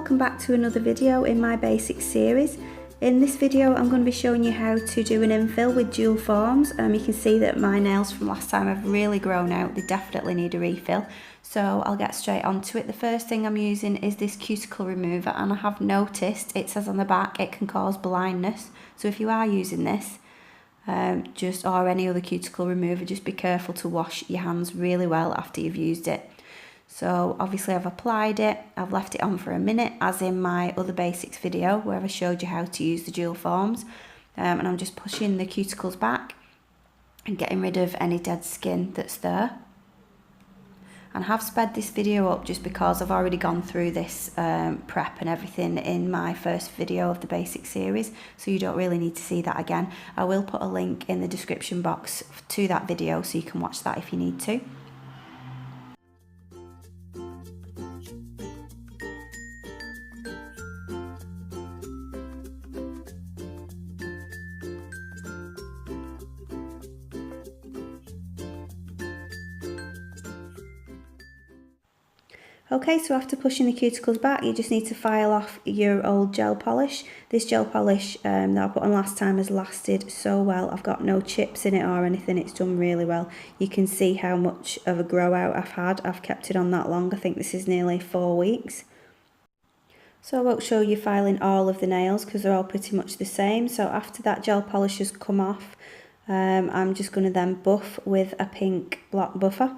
welcome back to another video in my basics series. In this video I'm going to be showing you how to do an infill with dual forms. You can see that my nails from last time have really grown out, they definitely need a refill. So I'll get straight onto it. The first thing I'm using is this Cuticle Remover, and I have noticed it says on the back it can cause blindness. So if you are using this, or any other cuticle remover, just be careful to wash your hands really well after you've used it. So obviously I've applied it, I've left it on for a minute as in my other basics video where I showed you how to use the dual forms, and I'm just pushing the cuticles back and getting rid of any dead skin that's there. And I have sped this video up just because I've already gone through this prep and everything in my first video of the basic series, so you don't really need to see that again. I will put a link in the description box to that video so you can watch that if you need to. Okay, so after pushing the cuticles back, you just need to file off your old gel polish. This gel polish that I put on last time has lasted so well. I've got no chips in it or anything, it's done really well. You can see how much of a grow out I've had. I've kept it on that long, I think this is nearly 4 weeks. So I won't show you filing all of the nails because they're all pretty much the same. So after that gel polish has come off, I'm just going to then buff with a pink block buffer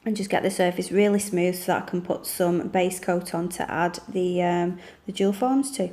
and just get the surface really smooth so that I can put some base coat on to add the dual forms to.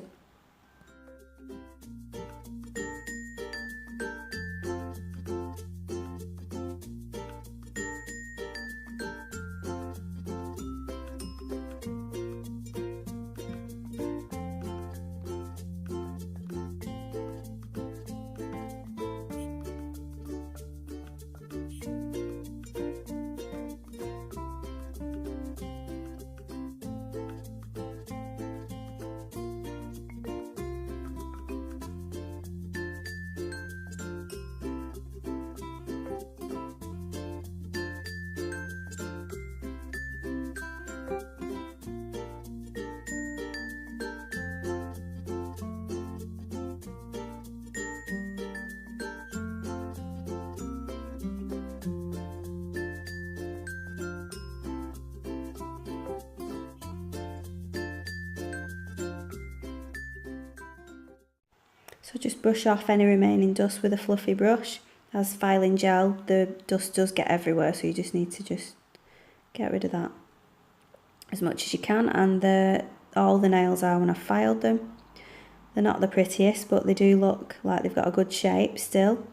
So just brush off any remaining dust with a fluffy brush. As filing gel, the dust does get everywhere, so you just need to just get rid of that as much as you can. And all the nails are when I've filed them. They're not the prettiest, but they do look like they've got a good shape still.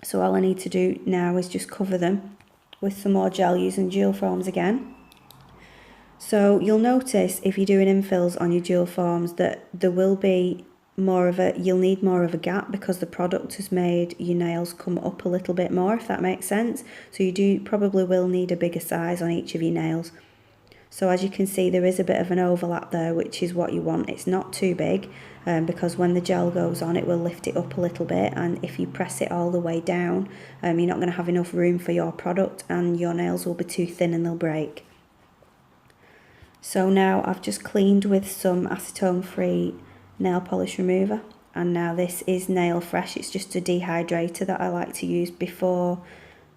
So all I need to do now is just cover them with some more gel using dual forms again. So you'll notice if you're doing infills on your dual forms that there will be you'll need more of a gap because the product has made your nails come up a little bit more, if that makes sense. So you probably will need a bigger size on each of your nails. So as you can see, there is a bit of an overlap there, which is what you want. It's not too big because when the gel goes on, it will lift it up a little bit, and if you press it all the way down, you're not going to have enough room for your product and your nails will be too thin and they'll break. So now I've just cleaned with some acetone-free nail polish remover, and now this is nail fresh. It's just a dehydrator that I like to use before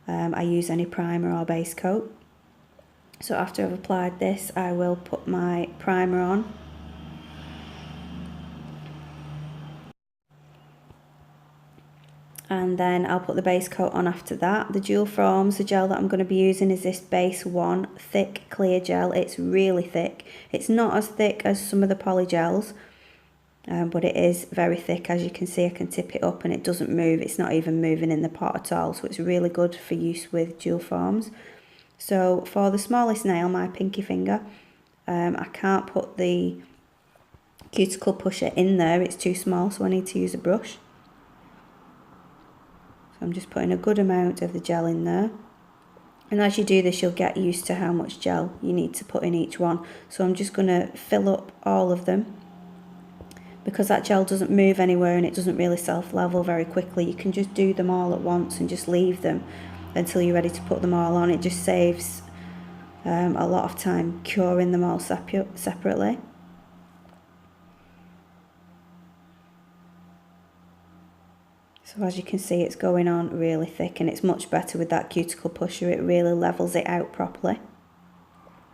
I use any primer or base coat. So after I've applied this, I will put my primer on. And then I'll put the base coat on after that. The dual forms, the gel that I'm going to be using is this base 1 thick clear gel. It's really thick. It's not as thick as some of the poly gels, but it is very thick. As you can see, I can tip it up and it doesn't move. It's not even moving in the pot at all, so it's really good for use with dual forms. So for the smallest nail, my pinky finger, I can't put the cuticle pusher in there, it's too small, so I need to use a brush. So I'm just putting a good amount of the gel in there. And as you do this, you'll get used to how much gel you need to put in each one. So I'm just going to fill up all of them. Because that gel doesn't move anywhere and it doesn't really self-level very quickly, you can just do them all at once and just leave them until you're ready to put them all on. It just saves a lot of time curing them all separately. So as you can see, it's going on really thick, and it's much better with that cuticle pusher. It really levels it out properly,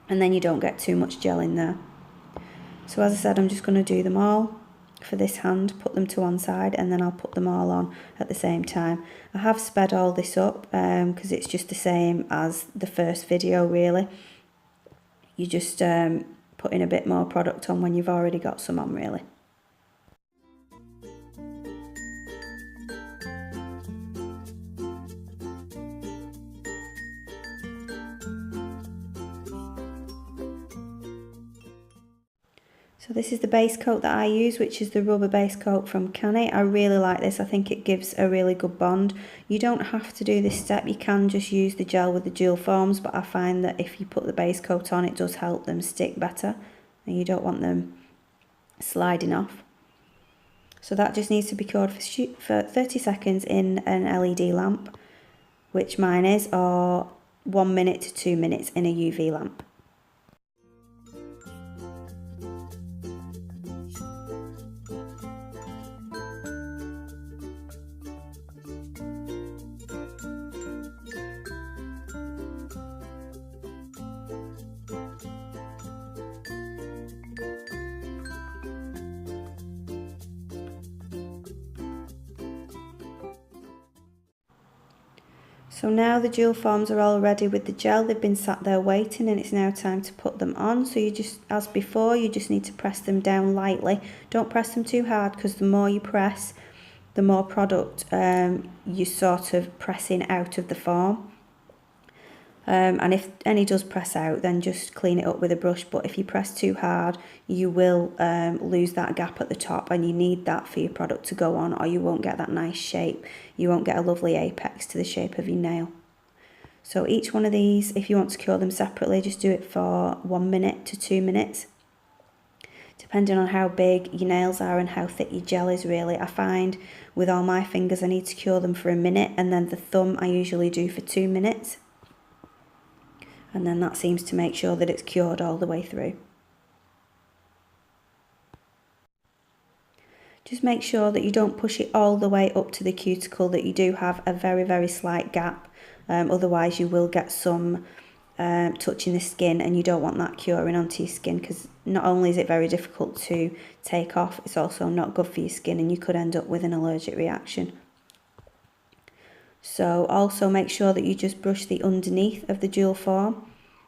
and then you don't get too much gel in there. So as I said, I'm just going to do them all for this hand, put them to one side, and then I'll put them all on at the same time. I have sped all this up because it's just the same as the first video really. You just put in a bit more product on when you've already got some on really. So this is the base coat that I use, which is the rubber base coat from Canni. I really like this. I think it gives a really good bond. You don't have to do this step. You can just use the gel with the dual forms, but I find that if you put the base coat on, it does help them stick better, and you don't want them sliding off. So that just needs to be cured for 30 seconds in an LED lamp, which mine is, or 1 minute to 2 minutes in a UV lamp. So now the dual forms are all ready with the gel. They've been sat there waiting, and it's now time to put them on. So you just, as before, you just need to press them down lightly. Don't press them too hard, because the more you press, the more product you're sort of pressing out of the form. And if any does press out, then just clean it up with a brush. But if you press too hard, you will lose that gap at the top, and you need that for your product to go on, or you won't get that nice shape. You won't get a lovely apex to the shape of your nail. So each one of these, if you want to cure them separately, just do it for 1 minute to 2 minutes, depending on how big your nails are and how thick your gel is really. I find with all my fingers I need to cure them for 1 minute, and then the thumb I usually do for 2 minutes. And then that seems to make sure that it's cured all the way through. Just make sure that you don't push it all the way up to the cuticle, that you do have a very, very slight gap. Otherwise you will get some touching the skin, and you don't want that curing onto your skin, because not only is it very difficult to take off, it's also not good for your skin, and you could end up with an allergic reaction. So also make sure that you just brush the underneath of the dual form,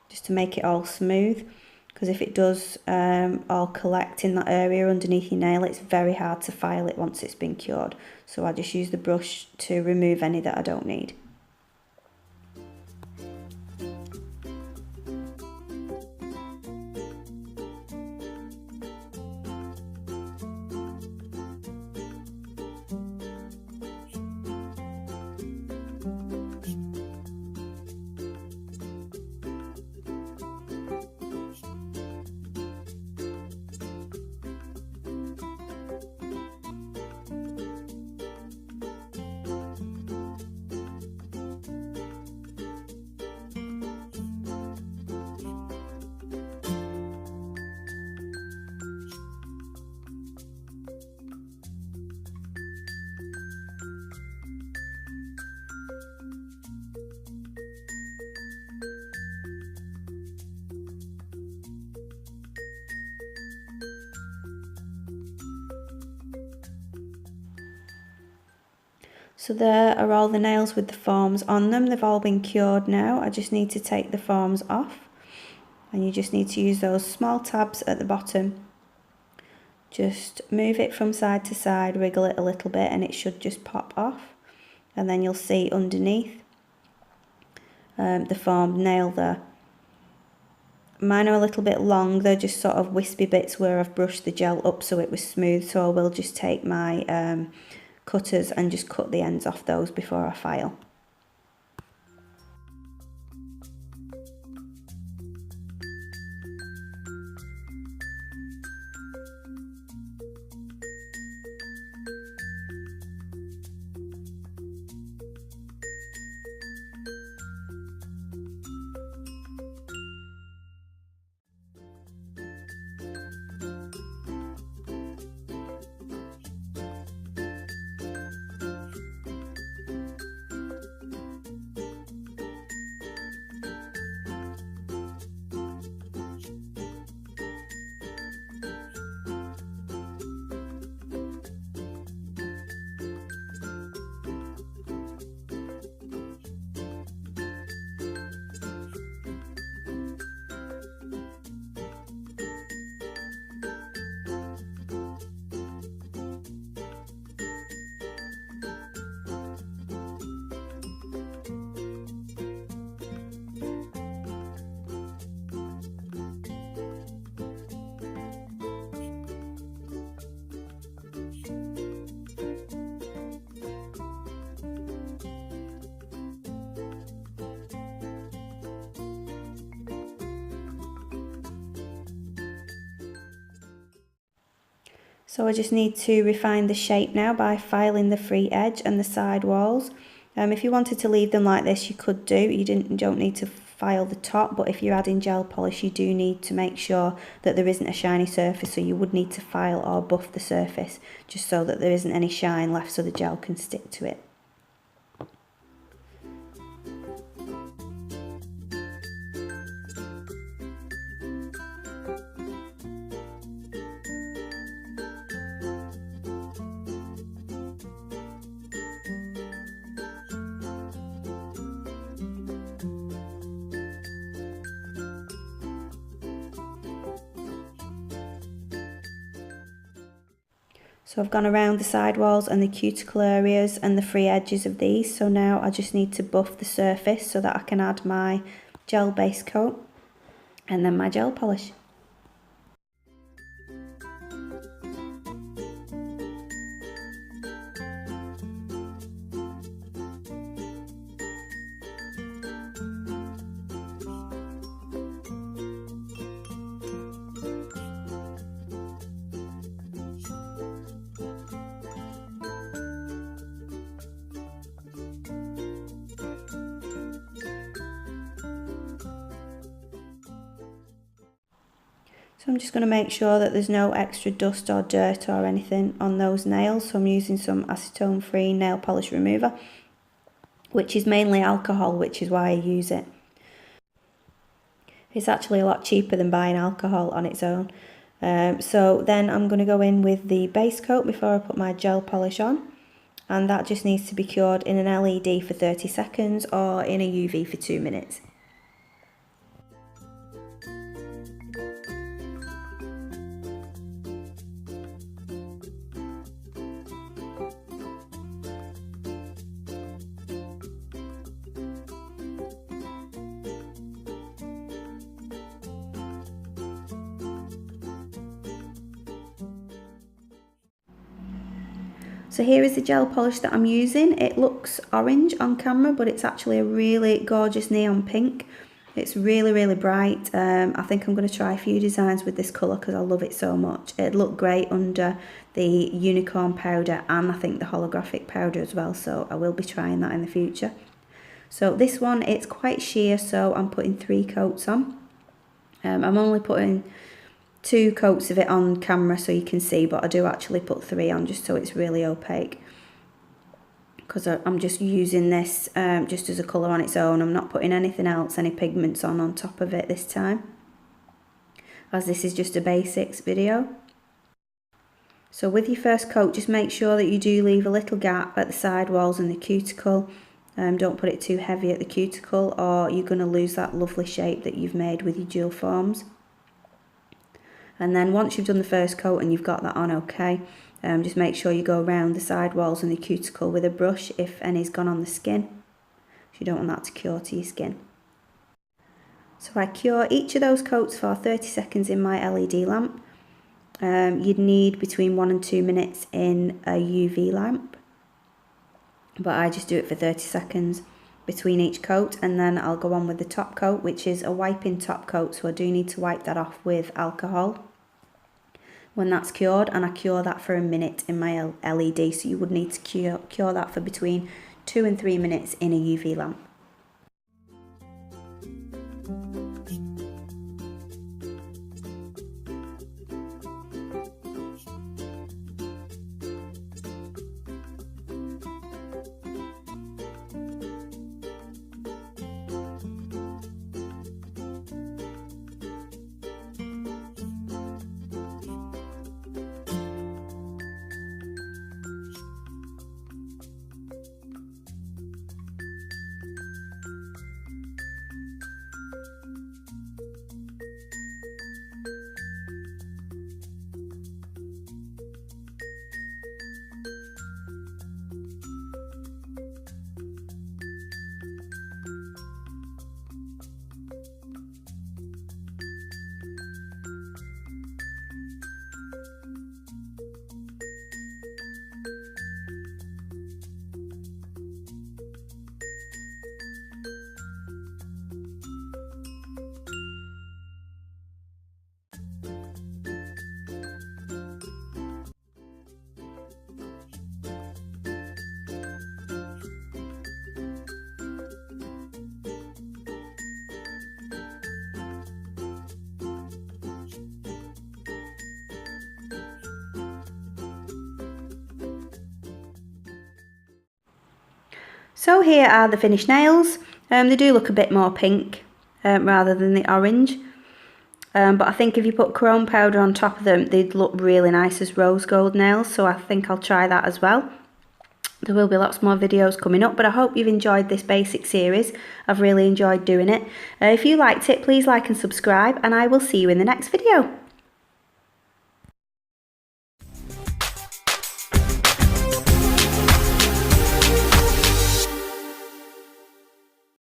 just to make it all smooth, because if it does all collect in that area underneath your nail, it's very hard to file it once it's been cured. So I just use the brush to remove any that I don't need. So there are all the nails with the forms on them. They've all been cured now. I just need to take the forms off, and you just need to use those small tabs at the bottom. Just move it from side to side, wriggle it a little bit, and it should just pop off. And then you'll see underneath the formed nail there. Mine are a little bit long. They're just sort of wispy bits where I've brushed the gel up so it was smooth. So I will just take my cutters and just cut the ends off those before I file. So I just need to refine the shape now by filing the free edge and the side walls. If you wanted to leave them like this, you could do. You don't need to file the top, but if you're adding gel polish, you do need to make sure that there isn't a shiny surface, so you would need to file or buff the surface just so that there isn't any shine left so the gel can stick to it. So I've gone around the side walls and the cuticle areas and the free edges of these. So now I just need to buff the surface so that I can add my gel base coat and then my gel polish. So I'm just going to make sure that there's no extra dust or dirt or anything on those nails. So I'm using some acetone-free nail polish remover, which is mainly alcohol, which is why I use it. It's actually a lot cheaper than buying alcohol on its own. So then I'm going to go in with the base coat before I put my gel polish on. And that just needs to be cured in an LED for 30 seconds or in a UV for 2 minutes. So here is the gel polish that I'm using. It looks orange on camera, but it's actually a really gorgeous neon pink. It's really, really bright. I think I'm going to try a few designs with this colour because I love it so much. It'd look great under the unicorn powder and I think the holographic powder as well, so I will be trying that in the future. So this one, it's quite sheer, so I'm putting 3 coats on. I'm only putting 2 coats of it on camera so you can see, but I do actually put 3 on just so it's really opaque, because I'm just using this just as a colour on its own. I'm not putting anything else, any pigments on top of it this time, as this is just a basics video. So with your first coat, just make sure that you do leave a little gap at the side walls and the cuticle. Don't put it too heavy at the cuticle or you're going to lose that lovely shape that you've made with your dual forms. And then once you've done the first coat and you've got that on okay, just make sure you go around the side walls and the cuticle with a brush if any's gone on the skin. You don't want that to cure to your skin. So I cure each of those coats for 30 seconds in my LED lamp. You'd need between 1 and 2 minutes in a UV lamp, but I just do it for 30 seconds between each coat, and then I'll go on with the top coat, which is a wiping top coat, so I do need to wipe that off with alcohol when that's cured, and I cure that for a minute in my LED, so you would need to cure that for between 2 and 3 minutes in a UV lamp. So here are the finished nails. They do look a bit more pink rather than the orange. But I think if you put chrome powder on top of them, they'd look really nice as rose gold nails. So I think I'll try that as well. There will be lots more videos coming up, but I hope you've enjoyed this basic series. I've really enjoyed doing it. If you liked it, please like and subscribe, and I will see you in the next video.